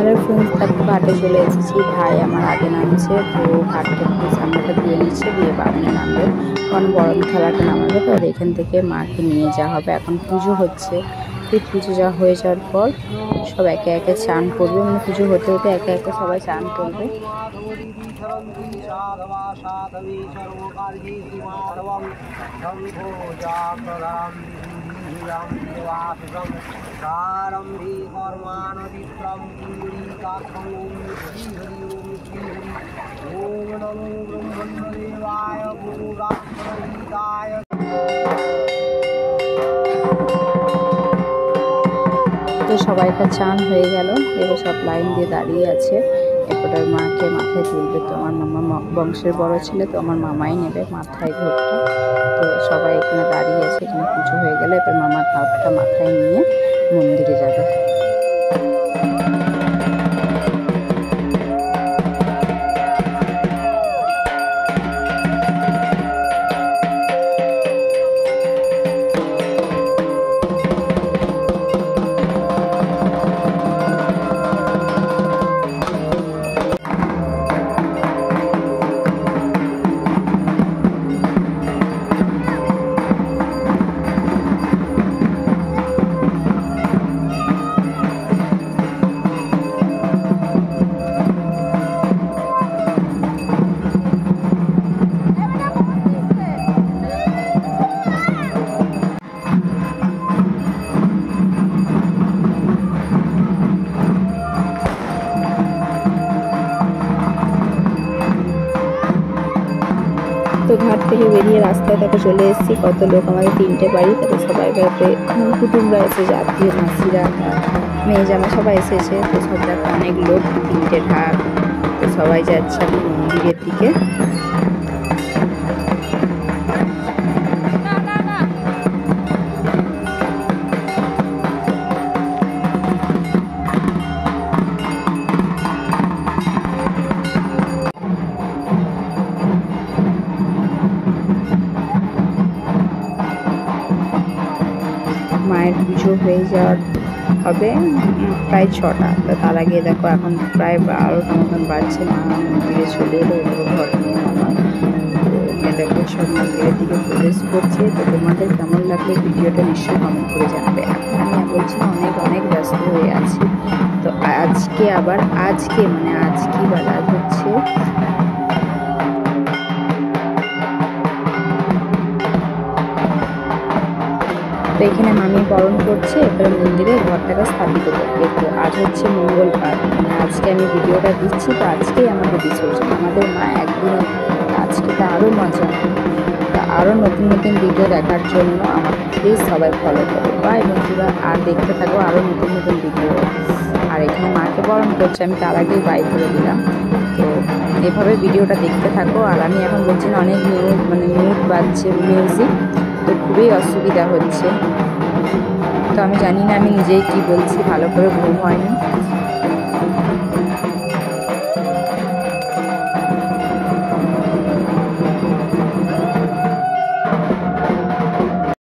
Hello friends, তারপর ঘাটে চলে এসেছি। ভাই আমার আগে নামছে, তো ঘাটটা একটু সামনেটা দিয়ে নিচ্ছে, দিয়ে বামনে নামবে, কারণ বরণ খেলাটা নামাবে। তো আর এখান থেকে মাকে নিয়ে যাওয়া হবে। এখন পুজো হচ্ছে, এই পুজো যা হয়ে যাওয়ার পর সব একে একে চান করবে, মানে পুজো হতে হতে একে একে সবাই চান করবে। তো সবাইকার চান হয়ে গেল, এবার সব লাইন দিয়ে দাঁড়িয়ে আছে। এরপরে মাকে মাথায় তুলবে। তো আমার মামা বংশের বড় ছেলে, তো আমার মামাই নেবে মাথায় ঘটটা। তো সবাই এখানে দাঁড়িয়ে আছে, এখানে পুজো হয়ে গেলে এবার মামার ঘটটা মাথায় নিয়ে মন্দিরে যাবে। তো ঘাট থেকে বেরিয়ে রাস্তায় তাকে চলে এসেছি। কত লোক, আমাদের 3টে বাড়ি, তাদের সবাই বাড়িতে কুটুমরা এসেছে, আত্মীয় মাসিরা, মেয়ে জামা সবাই এসেছে। তো সব দেখো অনেক লোক, 3টে ঢাক। তো সবাই যাচ্ছে আমি মন্দিরের দিকে। মায়ের পুজো হয়ে যাওয়ার হবে প্রায় 6টা। তো তার আগে দেখো এখন প্রায় 12টা মতন বাজছে। মা মন্দিরে চলে এলো, এগুলো ঘর নিয়ে আমার। তো দেখো সব মন্দিরের দিকে প্রবেশ করছে। তো তোমাদের কেমন লাগলো ভিডিওটা নিশ্চয়ই কমেন্ট করে জানাবে। এখন আমি বলছি অনেক অনেক ব্যস্ত হয়ে আছি। তো আজকে মানে আজকে বেলা হচ্ছে তো এখানে মামি বরণ করছে, এরপরে মন্দিরে ঘরটাকে স্থাপিত করবে। তো আজ হচ্ছে মঙ্গলবার, মানে আজকে আমি ভিডিওটা দিচ্ছি। তো আজকেই আমাদের বিসর্জন, আমাদের মা একদিন, আজকে তো আরও মজা। তো আরও নতুন নতুন ভিডিও দেখার জন্য আমাকে প্লিজ সবাই ফলো করো। বাই বন্ধুরা, আর দেখতে থাকো আরও নতুন নতুন ভিডিও। আর এখানে মাকে বরণ করছে, আমি তার আগেই বাই করে দিলাম। তো এভাবে ভিডিওটা দেখতে থাকো। আর আমি এখন বলছি না, অনেক মিউট বাজছে মিউজিক, তো খুবই অসুবিধা হচ্ছে। তো আমি জানি না আমি নিজেই কি বলছি, ভালো করে ঘুম হয়নি।